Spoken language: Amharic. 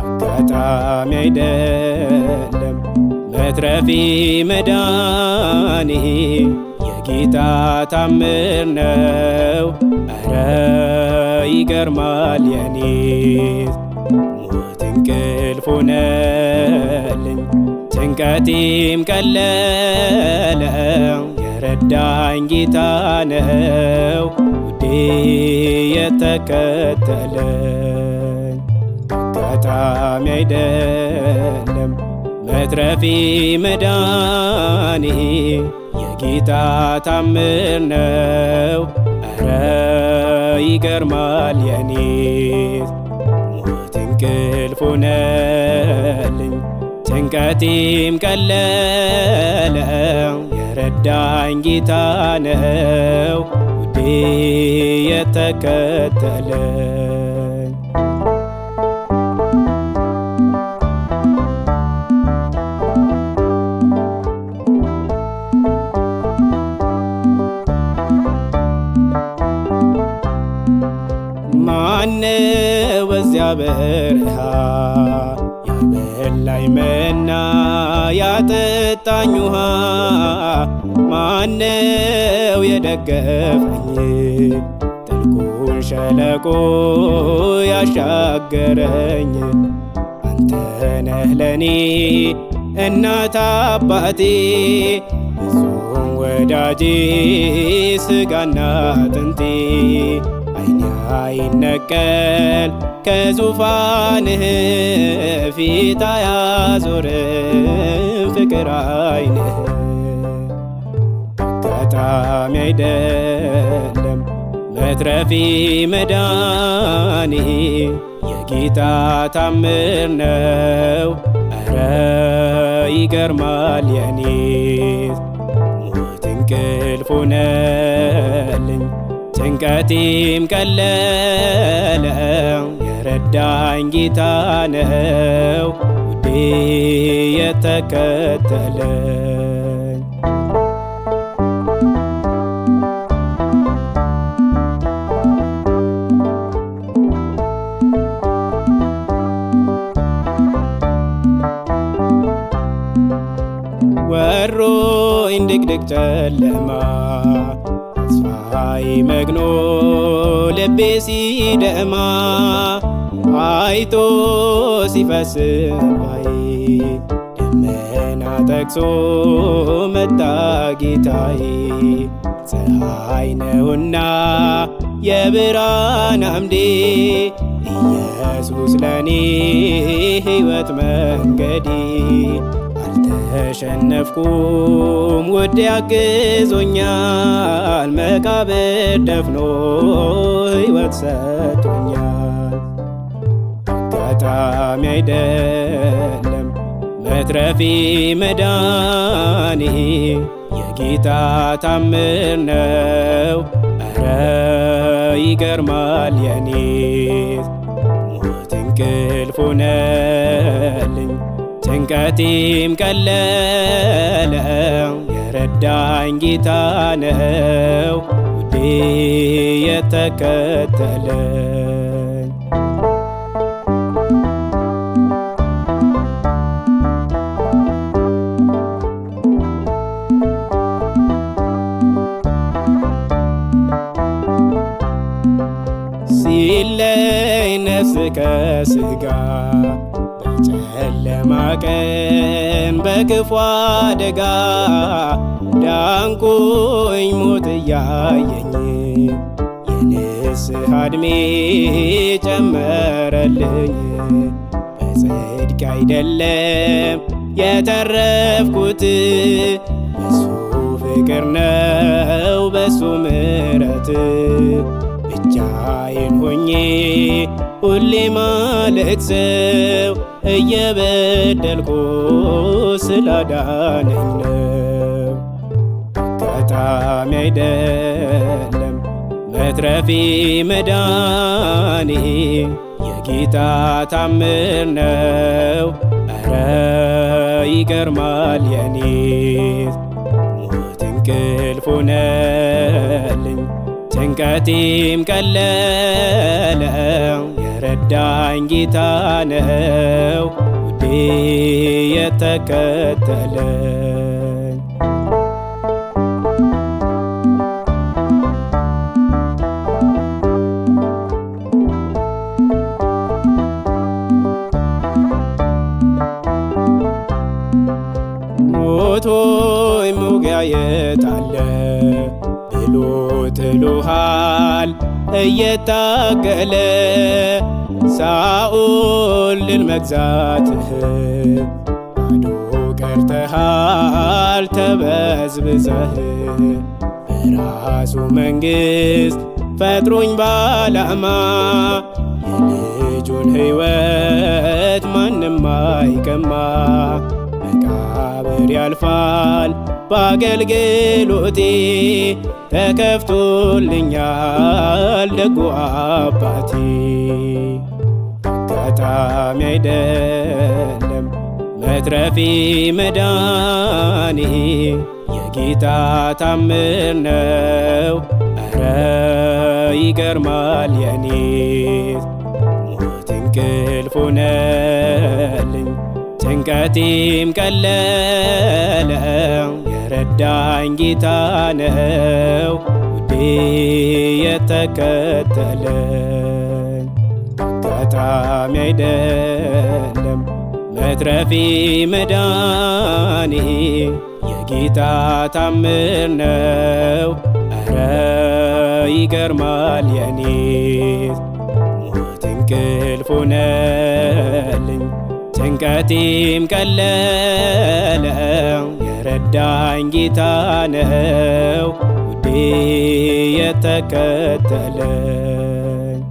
አጋጣሚ አይደለም መትረፌ መዳኔ የጌታ ታምር ነው። እረ ይገርማል የኔስ ሞት እንቅልፍ ሆነልኝ ጭንቀቴም ቀለለ። የረዳኝ ጌታ ነው ውዴ የተከተለኝ። አጋጣሚ አይደለም መትረፌ መዳኔ የጌታ ታምር ነው። እረ ይገርማል የኔስ ሞት እንቅልፍ ሆነልኝ ጭንቀቴም ቀለለ። የረዳኝ ጌታ ነው ውዴ የተከተለኝ። ማነው በዚያ በረሃ ያበላኝ መና ያጠጣኝ ውሃ? ማነው የደገፈኝ ጥልቁን ሸለቆ ያሻገረኝ? አንተ ነህ ለኔ እናት አባቴ ፍጹም ወዳጄ ስጋና አጥንቴ። ዓይኔ አይነቀል ከዙፋንህ ፊት አያዞርም ፍቅር ዓይንህ። አጋጣሚ አይደለም መትረፌ መዳኔ የጌታ ታምር ነው። እረ ይገርማል የኔስ ሞት እንቅልፍ ሆነልኝ ጭንቀቴም ቀለለ። የረዳኝ ጌታ ነው ውዴ የተከተለኝ። ወሮኝ ድቅድቅ ጨለማ ተስፋዬ መግኖ ልቤ ሲደማ አይቶ ሲፈስ እንባዬ ደመና ጠቅሶ መጣ ጌታዬ። ፀሐይ ነውና የብርሃን አምዴ ኢየሱስ ለኔ ሕይወት መንገዴ። አልተሸነፍኩም ውዴ አግዞኛል መቃብር ደፍኖ ሕይወት ሰጥቶኛል። አጋጣሚ አይደለም መትረፌ መዳኔ የጌታ ታምር ነው። እረ ይገርማል የኔስ ሞት እንቅልፍ ሆነልኝ ጭንቀቴም ቀለለ። የረዳኝ ጌታ ነው ውዴ የተከተለኝ። ሲለይ ነፍስ ከሥጋ በጨለማ ቀን በክፉ አደጋ ዳንኩኝ ሞት እያየኝ የንስሐ ዕድሜ ጨመረልኝ። በጽድቅ አይደለም የተረፍኩት በሱ ፍቅር ነው በሱ ምሕረት። ብቻዬን ሆኜ ሁሌ ማለቅሰው እየበደልኩ ስላዳነኝ ነው። አጋጣሚ አይደለም መትረፌ መዳኔ የጌታ ታምር ነው። ኧረ ይገርማል የኔስ ሞት እንቅልፍ ሆነልኝ ጭንቀቴም ቀለለ የረዳኝ ጌታ ነው ውዴ የተከተለኝ። ሞት ሆይ መውጊያ የት አለ ብሎ ጥሎሃል እየታገለ ሳኦል ድል መግዛትህ ባዶ ቀርተሃል ተበዝብዘህ። በራሱ መንግሥት ፈጥሮኝ ባላማ የልጁን ሕይወት ማንም አይቀማ። መቃብር ያልፋል በአገልግሎቴ ተከፍቶልኛል ደጉ አባቴ። አጋጣሚ አይደለም መትረፌ መዳኔ የጌታ ታምር ነው። ኧረ ይገርማል የኔስ ሞት እንቅልፍ ሆነልኝ ጭንቀቴም ቀለለ የረዳኝ ጌታ ነው ውዴ የተከተለኝ። አጋጣሚ አይደለም መትረፌ መዳኔ የጌታ ታምር ነው። ኧረ ይገርማል የኔስ ሞት እንቅልፍ ሆነልኝ ጭንቀቴም ቀለለ የረዳኝ ጌታ ነው ውዴ የተከተለኝ።